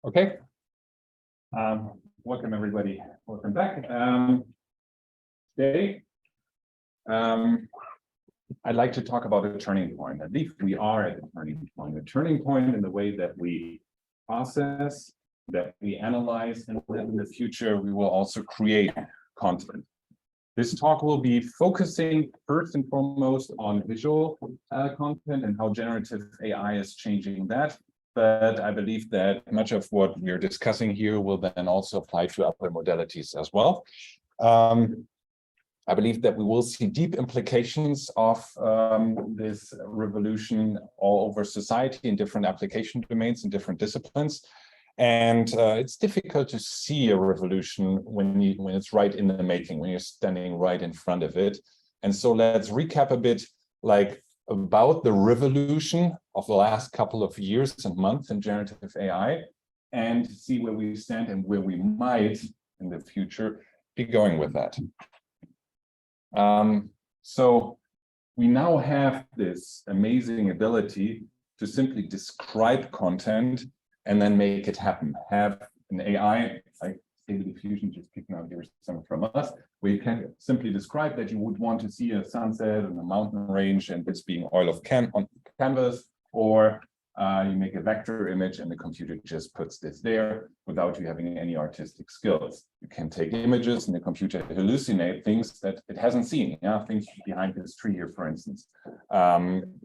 Okay. Welcome everybody. Welcome back. Today, I'd like to talk about a turning point. I believe we are at a turning point in the way that we process, that we analyze, and that in the future we will also create content. This talk will be focusing first and foremost on visual content and how generative AI is changing that. But I believe that much of what we're discussing here will then also apply to other modalities as well. I believe that we will see deep implications of this revolution all over society in different application domains and different disciplines. And it's difficult to see a revolution when it's right in the making, when you're standing right in front of it. And so let's recap a bit about the revolution of the last couple of years and months in generative AI and see where we stand and where we might in the future be going with that. So we now have this amazing ability to simply describe content and then make it happen. Have an AI, like Stable Diffusion, just picking out here some from us, where you can simply describe that you would want to see a sunset and a mountain range and this being oil of on canvas, or you make a vector image and the computer just puts this there without you having any artistic skills. You can take images and the computer hallucinate things that it hasn't seen. Things behind this tree here, for instance.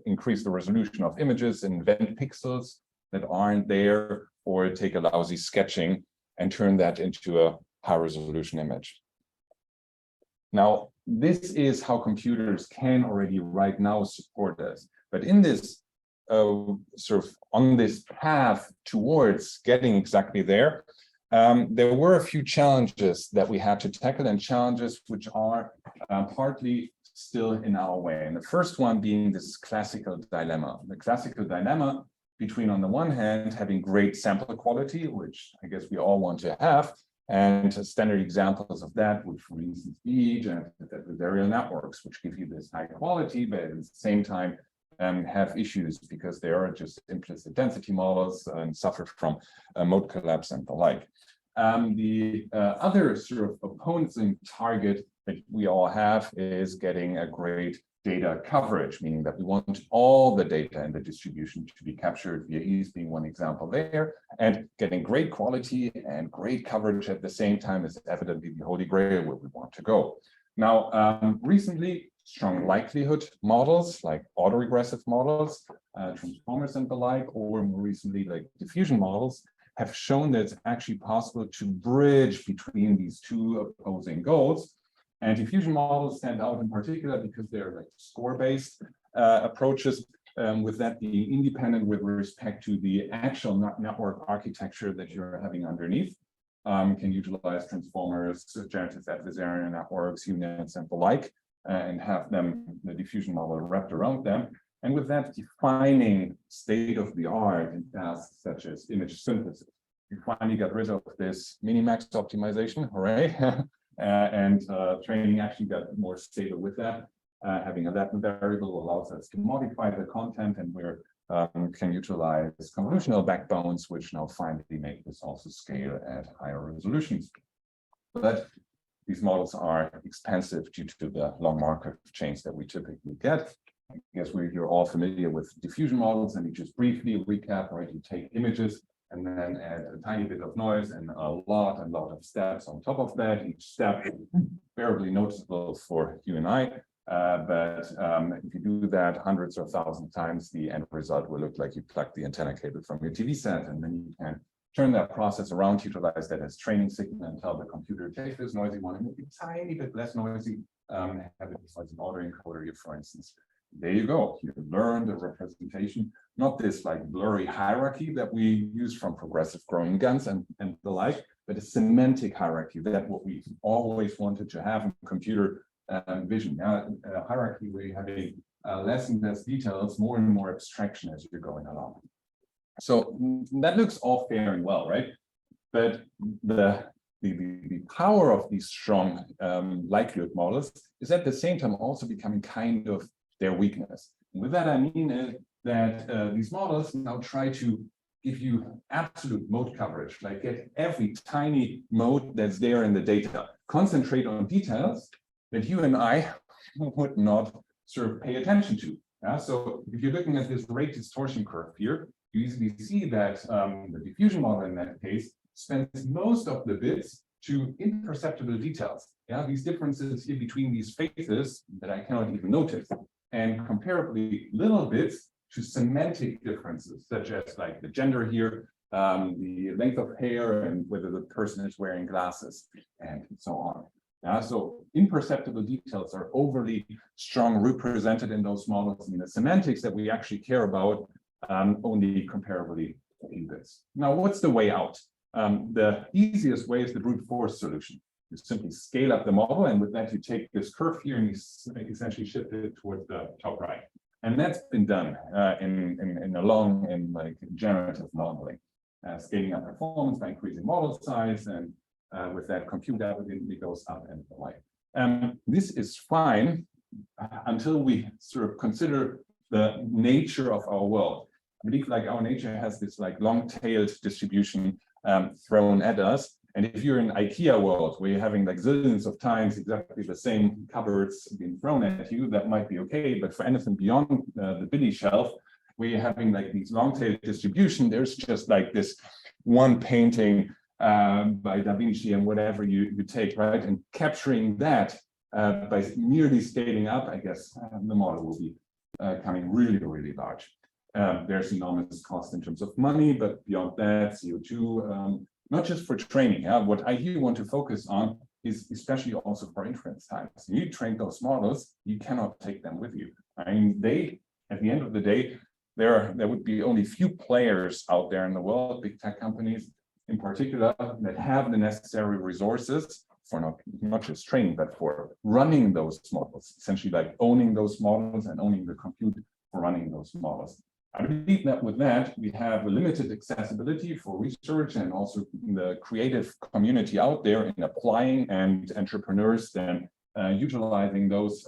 Increase the resolution of images, invent pixels that aren't there, or take a lousy sketching and turn that into a high resolution image. Now, this is how computers can already right now support us. But in this sort of on this path towards getting exactly there, there were a few challenges that we had to tackle, and challenges which are partly still in our way. And the first one being this classical dilemma. The classical dilemma between, on the one hand, having great sample quality, which I guess we all want to have, and standard examples of that, which for instance be generative adversarial networks, which give you this high quality, but at the same time have issues because they are just implicit density models and suffer from mode collapse and the like. The other sort of opposing target that we all have is getting a great data coverage, meaning that we want all the data in the distribution to be captured via ease being one example there, and getting great quality and great coverage at the same time is evidently the holy grail where we want to go. Now, recently, strong likelihood models like autoregressive models, transformers and the like, or more recently like diffusion models, have shown that it's actually possible to bridge between these two opposing goals. And diffusion models stand out in particular because they're like score-based approaches, with that being independent with respect to the actual network architecture that you're having underneath. Can utilize transformers, generative adversarial networks, units, and the like, and have them, the diffusion model wrapped around them. And with that, defining state-of-the-art in tasks such as image synthesis. You finally got rid of this minimax optimization, hooray. And training actually got more stable with that. Having a Latin variable allows us to modify the content, and we can utilize convolutional backbones, which now finally make this also scale at higher resolutions. But these models are expensive due to the long Markov chains that we typically get. I guess you're all familiar with diffusion models, and you just briefly recap, right? You take images and then add a tiny bit of noise and a lot of steps on top of that. Each step is barely noticeable for you and I. But if you do that hundreds or thousands of times, the end result will look like you plugged the antenna cable from your TV set, and then you can turn that process around, utilize that as training signal, and tell the computer, take this noisy one and make it a tiny bit less noisy, have it as an autoencoder here, for instance. There you go. You learn the representation, not this like blurry hierarchy that we use from progressive growing guns and the like, but a semantic hierarchy. That's what we always wanted to have in computer vision. Now, a hierarchy where you're having less and less details, more and more abstraction as you're going along. So that looks all fair and well, right? But the power of these strong likelihood models is at the same time also becoming kind of their weakness. And with that, I mean that these models now try to give you absolute mode coverage, like get every tiny mode that's there in the data, concentrate on details that you and I would not sort of pay attention to. Yeah? So if you're looking at this rate distortion curve here, you easily see that the diffusion model in that case spends most of the bits to imperceptible details. Yeah, these differences here between these phases that I cannot even notice, and comparably little bits to semantic differences, such as like the gender here, the length of hair, and whether the person is wearing glasses, and so on. So imperceptible details are overly strong represented in those models, and the semantics that we actually care about only comparably few bits. Now, what's the way out? The easiest way is the brute force solution. You simply scale up the model, and with that, you take this curve here and you essentially shift it towards the top right. And that's been done in like generative modeling, scaling up performance by increasing model size, and with that, compute evidently goes up and the like. This is fine until we sort of consider the nature of our world. I believe like our nature has this like long-tailed distribution thrown at us. And if you're in IKEA world where you're having like zillions of times exactly the same cupboards being thrown at you, that might be okay. But for anything beyond the Billy shelf, where you're having like these long-tail distribution, there's just like this one painting by Da Vinci and whatever you take, right? And capturing that by merely scaling up, I guess the model will be coming really, really large. There's enormous cost in terms of money, but beyond that, CO2, not just for training. What I here want to focus on is especially also for inference times. You train those models, you cannot take them with you. I mean, at the end of the day, there would be only few players out there in the world, big tech companies in particular, that have the necessary resources for not just training, but for running those models, essentially like owning those models and owning the compute for running those models. I believe that with that, we have a limited accessibility for research and also the creative community out there in applying, and entrepreneurs then utilizing those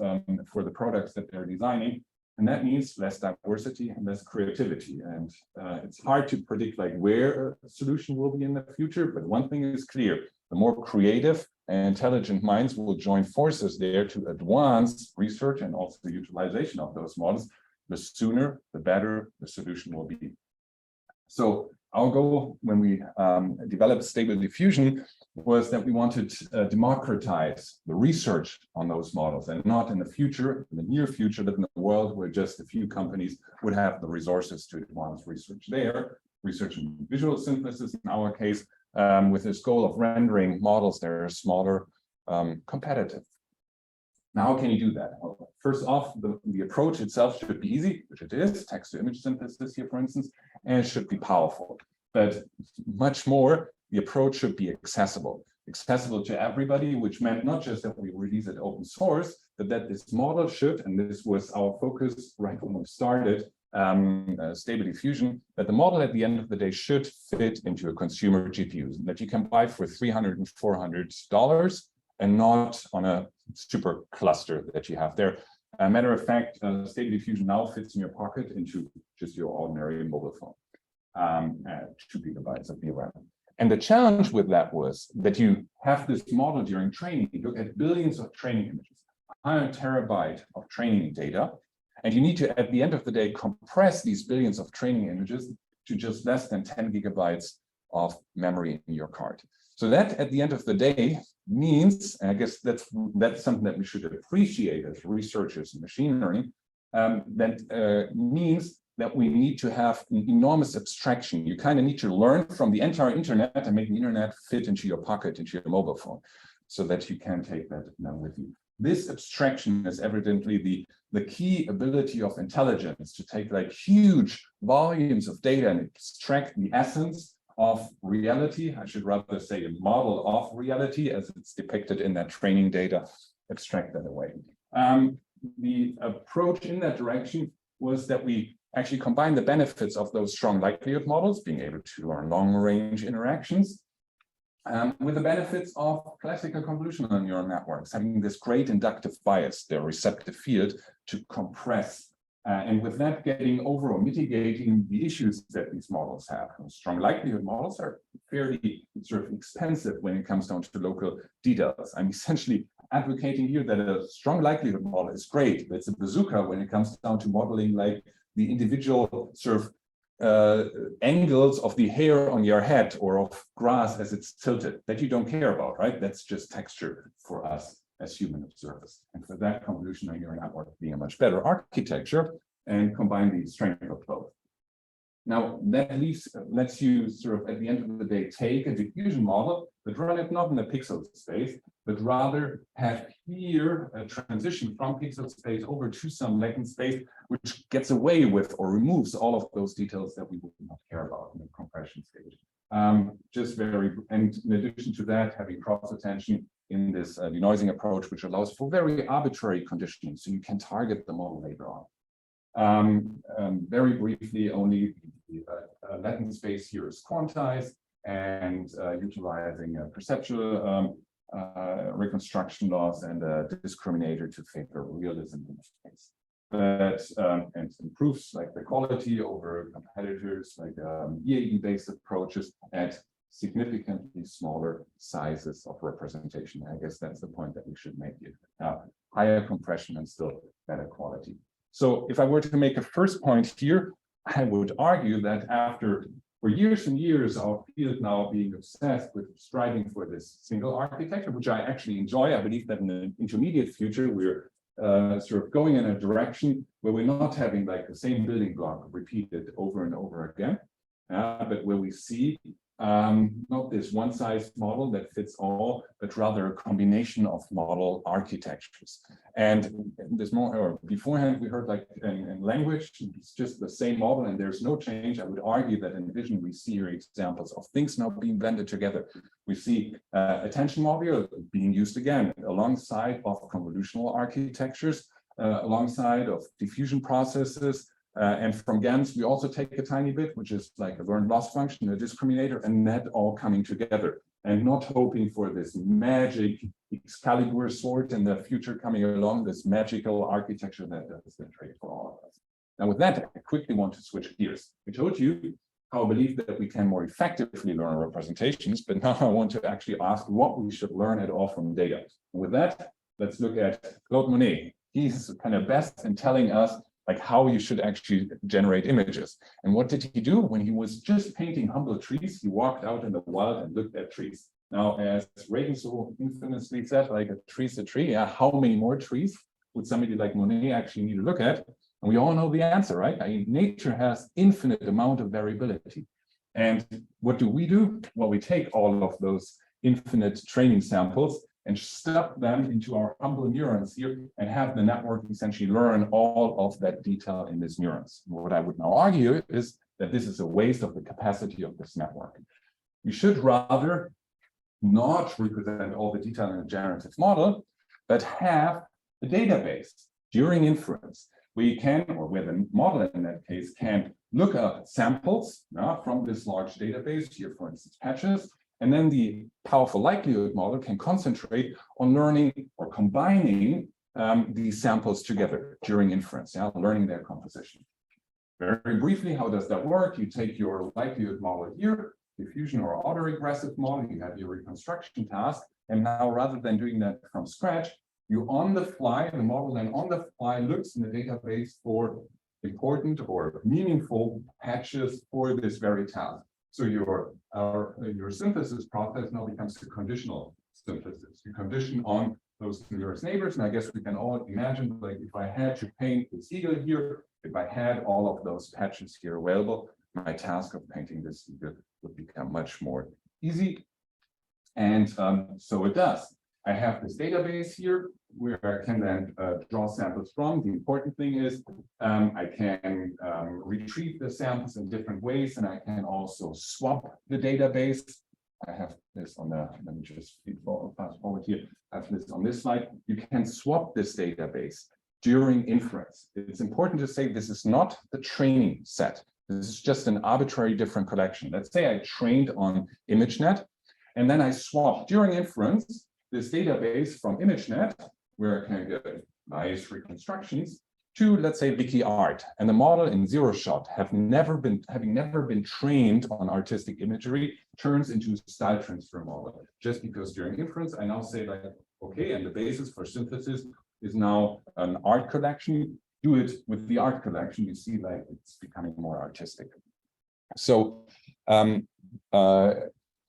for the products that they're designing. And that means less diversity and less creativity. And it's hard to predict like where a solution will be in the future, but one thing is clear: the more creative and intelligent minds will join forces there to advance research and also the utilization of those models, the sooner, the better the solution will be. So our goal when we developed Stable Diffusion was that we wanted to democratize the research on those models, and not in the future, in the near future, but in a world where just a few companies would have the resources to advance research there, research in visual synthesis in our case, with this goal of rendering models that are smaller, competitive. Now, how can you do that? Well, first off, the approach itself should be easy, which it is, text-to-image synthesis here, for instance, and it should be powerful. But much more, the approach should be accessible to everybody, which meant not just that we release it open source, but that this model should, and this was our focus right when we started Stable Diffusion, that the model at the end of the day should fit into a consumer GPU that you can buy for $300 and $400, and not on a super cluster that you have there. Matter of fact, Stable Diffusion now fits in your pocket into just your ordinary mobile phone, 2 gigabytes of VRAM. And the challenge with that was that you have this model during training. You look at billions of training images, 100 terabyte of training data, and you need to, at the end of the day, compress these billions of training images to just less than 10 gigabytes of memory in your card. So that, at the end of the day, means, and I guess that's something that we should appreciate as researchers in machine learning, that means that we need to have an enormous abstraction. You kind of need to learn from the entire internet and make the internet fit into your pocket, into your mobile phone, so that you can take that now with you. This abstraction is evidently the key ability of intelligence, to take like huge volumes of data and extract the essence of reality. I should rather say a model of reality as it's depicted in that training data, abstract that away. The approach in that direction was that we actually combine the benefits of those strong likelihood models, being able to learn long-range interactions, with the benefits of classical convolutional neural networks, having this great inductive bias, their receptive field, to compress And with that, getting over or mitigating the issues that these models have. Strong likelihood models are fairly sort of expensive when it comes down to local details. I'm essentially advocating here that a strong likelihood model is great, but it's a bazooka when it comes down to modeling like the individual sort of angles of the hair on your head or of grass as it's tilted that you don't care about, right? That's just texture for us as human observers. And for that, convolutional neural network being a much better architecture and combine the strength of both. Now, that lets you sort of, at the end of the day, take a diffusion model, but run it not in a pixel space, but rather have here a transition from pixel space over to some latent space, which gets away with or removes all of those details that we would not care about in the compression stage. And in addition to that, having cross attention in this denoising approach, which allows for very arbitrary conditioning, so you can target the model later on. Very briefly, only the latent space here is quantized and utilizing a perceptual reconstruction laws and a discriminator to favor realism in this case. And improves like the quality over competitors like EAE-based approaches at significantly smaller sizes of representation. I guess that's the point that we should make here. Higher compression and still better quality. So if I were to make a first point here, I would argue that for years and years, our field now being obsessed with striving for this single architecture, which I actually enjoy. I believe that in the intermediate future, we're sort of going in a direction where we're not having like the same building block repeated over and over again, but where we see not this one-size model that fits all, but rather a combination of model architectures. And there's more, or beforehand, we heard like in language, it's just the same model and there's no change. I would argue that in vision, we see here examples of things now being blended together. We see attention module being used again alongside of convolutional architectures, alongside of diffusion processes. And from GANs, we also take a tiny bit, which is like a learned loss function, a discriminator, and that all coming together and not hoping for this magic Excalibur sword in the future coming along, this magical architecture that does the trade for all of us. Now, with that, I quickly want to switch gears. I told you how I believe that we can more effectively learn representations, but now I want to actually ask what we should learn at all from data. And with that, let's look at Claude Monet. He's kind of best in telling us like how you should actually generate images. And what did he do? When he was just painting humble trees, he walked out in the wild and looked at trees. Now, as Reagan so infamously said, like a tree's a tree. Yeah, how many more trees would somebody like Monet actually need to look at? And we all know the answer, right? I mean, nature has infinite amount of variability. And what do? Well, we take all of those infinite training samples and stuff them into our humble neurons here and have the network essentially learn all of that detail in these neurons. What I would now argue is that this is a waste of the capacity of this network. We should rather not represent all the detail in a generative model, but have a database during inference. We can, or where the model in that case can look up samples from this large database, here for instance patches, and then the powerful likelihood model can concentrate on learning or combining these samples together during inference, learning their composition. Very briefly, how does that work? You take your likelihood model here, diffusion or autoregressive model, you have your reconstruction task, and now rather than doing that from scratch, you on the fly, the model then on the fly looks in the database for important or meaningful patches for this very task. So your synthesis process now becomes a conditional synthesis. You condition on those nearest neighbors, and I guess we can all imagine, like if I had to paint this eagle here, if I had all of those patches here available, my task of painting this eagle would become much more easy. And so it does. I have this database here where I can then draw samples from. The important thing is I can retrieve the samples in different ways, and I can also swap the database. I have this on the, let me just fast forward here. I have this on this slide. You can swap this database during inference. It's important to say this is not the training set. This is just an arbitrary different collection. Let's say I trained on ImageNet, and then I swapped during inference this database from ImageNet, where I can get nice reconstructions, to, let's say, Wiki Art, and the model in zero shot having never been trained on artistic imagery, turns into a style transfer model. Just because during inference, I now say like, okay, and the basis for synthesis is now an art collection. Do it with the art collection. You see, like it's becoming more artistic. So one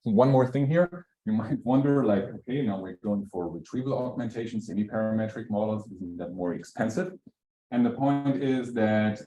more thing here. You might wonder, like, okay, now we're going for retrieval augmentation, semi-parametric models. Isn't that more expensive? And the point is that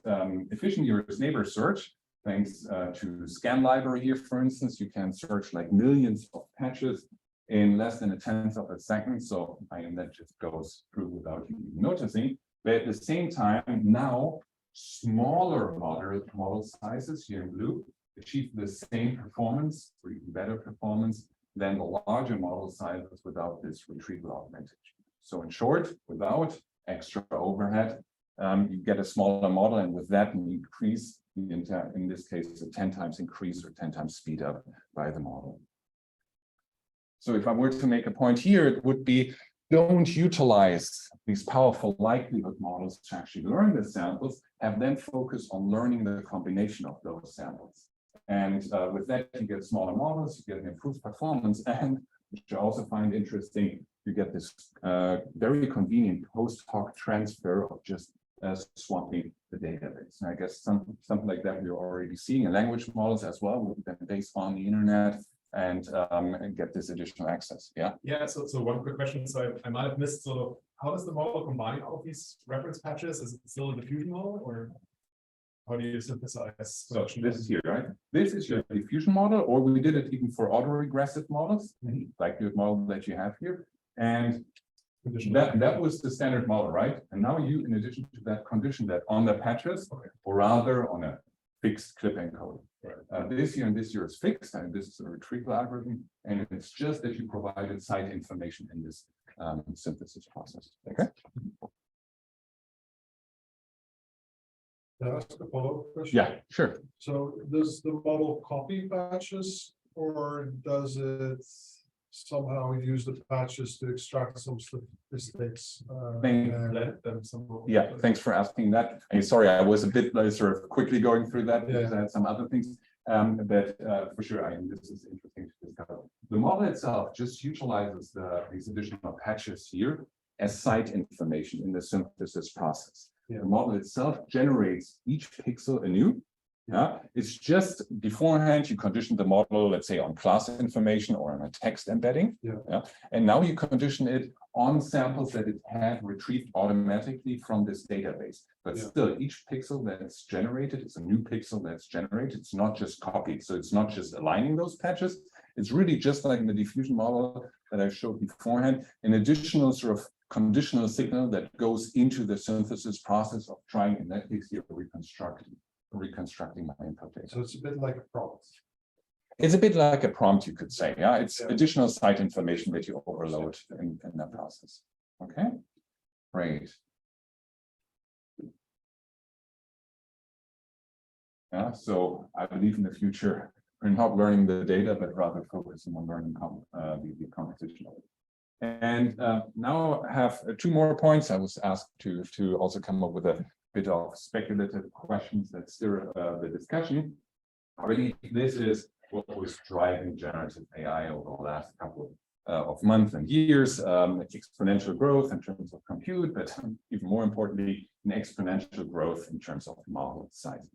efficient nearest neighbor search, thanks to scan library here, for instance, you can search like millions of patches in less than a tenth of a second. So that just goes through without you even noticing. But at the same time, now smaller model sizes here in blue achieve the same performance or even better performance than the larger model sizes without this retrieval augmentation. So in short, without extra overhead, you get a smaller model, and with that, you increase, in this case, a 10 times increase or 10 times speed up by the model. So if I were to make a point here, it would be, don't utilize these powerful likelihood models to actually learn the samples, have them focus on learning the combination of those samples. And with that, you get smaller models, you get an improved performance, and which I also find interesting, you get this very convenient post hoc transfer of just swapping the database. And I guess something like that we're already seeing in language models as well, with them based on the internet and get this additional access. Yeah. Yeah. So one quick question. So I might have missed sort of how does the model combine all of these reference patches? Is it still a diffusion model, or how do you synthesize? So this is here, right? This is your diffusion model, or we did it even for autoregressive models, like the model that you have here. And that was the standard model, right? And now you, in addition to that, condition that on the patches, or rather on a fixed clip encoding. Right. This here and this here is fixed, and this is a retrieval algorithm, and it's just that you provided site information in this synthesis process. Okay. Can I ask a follow-up question? Yeah, sure. So does the model copy patches, or does it somehow use the patches to extract some statistics? Yeah, thanks for asking that. And sorry, I was a bit sort of quickly going through that because I had some other things. But for sure, this is interesting to discover. The model itself just utilizes these additional patches here as site information in the synthesis process. The model itself generates each pixel anew. Yeah, it's just beforehand you condition the model, let's say, on class information or on a text embedding. Yeah, and now you condition it on samples that it had retrieved automatically from this database. But still, each pixel that's generated is a new pixel that's generated. It's not just copied. So it's not just aligning those patches. It's really just like in the diffusion model that I showed beforehand, an additional sort of conditional signal that goes into the synthesis process of trying, in that case here, reconstructing my input data. So it's a bit like a prompt. It's a bit like a prompt, you could say. Yeah, it's additional site information that you overload in that process. Okay, great. Yeah, so I believe in the future we're not learning the data, but rather focusing on learning the composition of it. And now I have two more points. I was asked to also come up with a bit of speculative questions that stir the discussion. I believe this is what was driving generative AI over the last couple of months and years, exponential growth in terms of compute, but even more importantly, an exponential growth in terms of model sizes.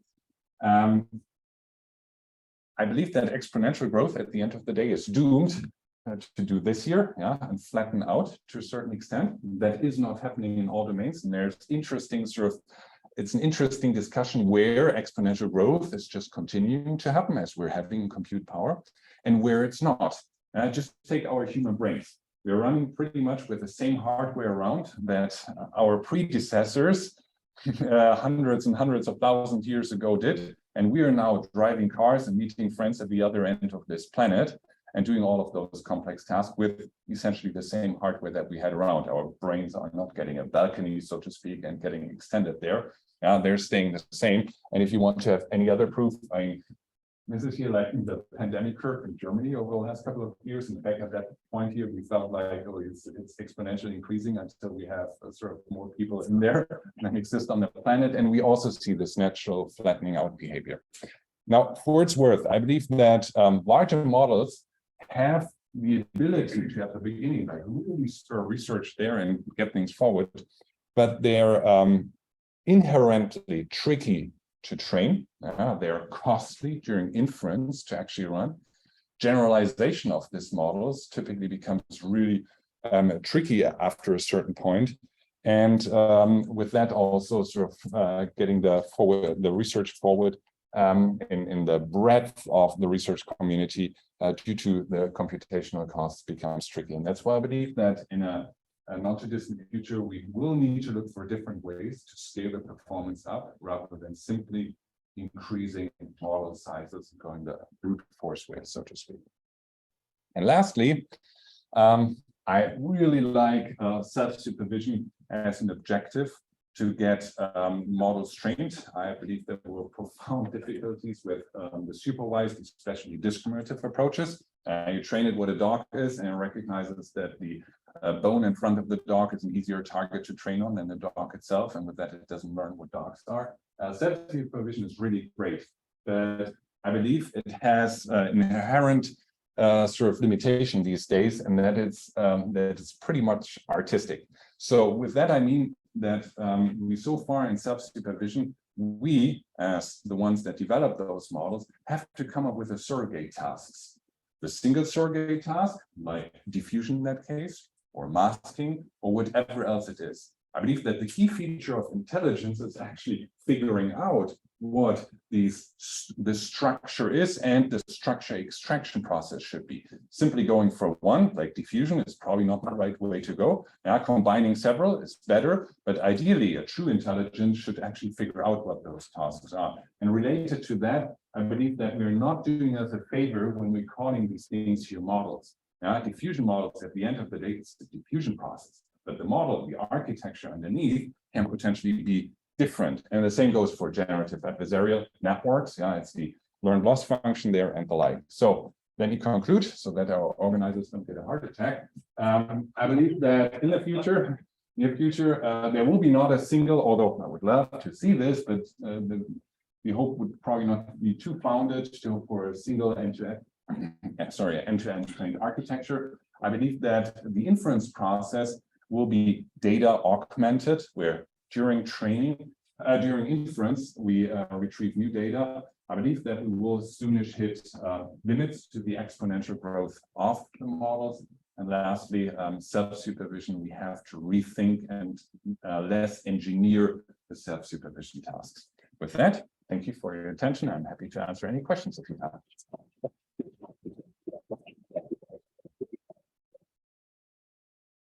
I believe that exponential growth at the end of the day is doomed to do this year, and flatten out to a certain extent. That is not happening in all domains, and there's interesting it's an interesting discussion where exponential growth is just continuing to happen as we're having compute power, and where it's not. Just take our human brains. We're running pretty much with the same hardware around that our predecessors hundreds and hundreds of thousands of years ago did, and we are now driving cars and meeting friends at the other end of this planet and doing all of those complex tasks with essentially the same hardware that we had around. Our brains are not getting a balcony, so to speak, and getting extended there. They're staying the same. And if you want to have any other proof, This is here like in the pandemic curve in Germany over the last couple of years. And back at that point here, we felt like, oh, it's exponentially increasing until we have sort of more people in there than exist on the planet. And we also see this natural flattening out behavior. Now, for what it's worth, I believe that larger models have the ability to at the beginning, like really sort of research there and get things forward, but they're inherently tricky to train. They're costly during inference to actually run. Generalization of these models typically becomes really tricky after a certain point. And with that also sort of getting the research forward in the breadth of the research community due to the computational costs becomes tricky. And that's why I believe that in a not too distant future, we will need to look for different ways to scale the performance up rather than simply increasing model sizes and going the brute force way, so to speak. And lastly, I really like self-supervision as an objective to get models trained. I believe there were profound difficulties with the supervised, especially discriminative approaches. You train it what a dog is and it recognizes that the bone in front of the dog is an easier target to train on than the dog itself, and with that it doesn't learn what dogs are. Self-supervision is really great, but I believe it has an inherent sort of limitation these days, and that it's pretty much artistic. So with that I mean that we so far in self-supervision, we as the ones that develop those models have to come up with a surrogate tasks. The single surrogate task, like diffusion in that case, or masking, or whatever else it is. I believe that the key feature of intelligence is actually figuring out what the structure is and the structure extraction process should be. Simply going for one, like diffusion, is probably not the right way to go. Combining several is better, but ideally a true intelligence should actually figure out what those tasks are. And related to that, I believe that we're not doing us a favor when we're calling these things here models. Diffusion models, at the end of the day, it's the diffusion process, but the model, the architecture underneath can potentially be different. And the same goes for generative adversarial networks. It's the learned loss function there and the like. So let me conclude so that our organizers don't get a heart attack. I believe that in the near future, there will be not a single, although I would love to see this, but the hope would probably not be too founded for a single end-to-end trained architecture. I believe that the inference process will be data augmented, where during inference, we retrieve new data. I believe that we will soonish hit limits to the exponential growth of the models. And lastly, self-supervision, we have to rethink and less engineer the self-supervision tasks. With that, thank you for your attention. I'm happy to answer any questions if you have.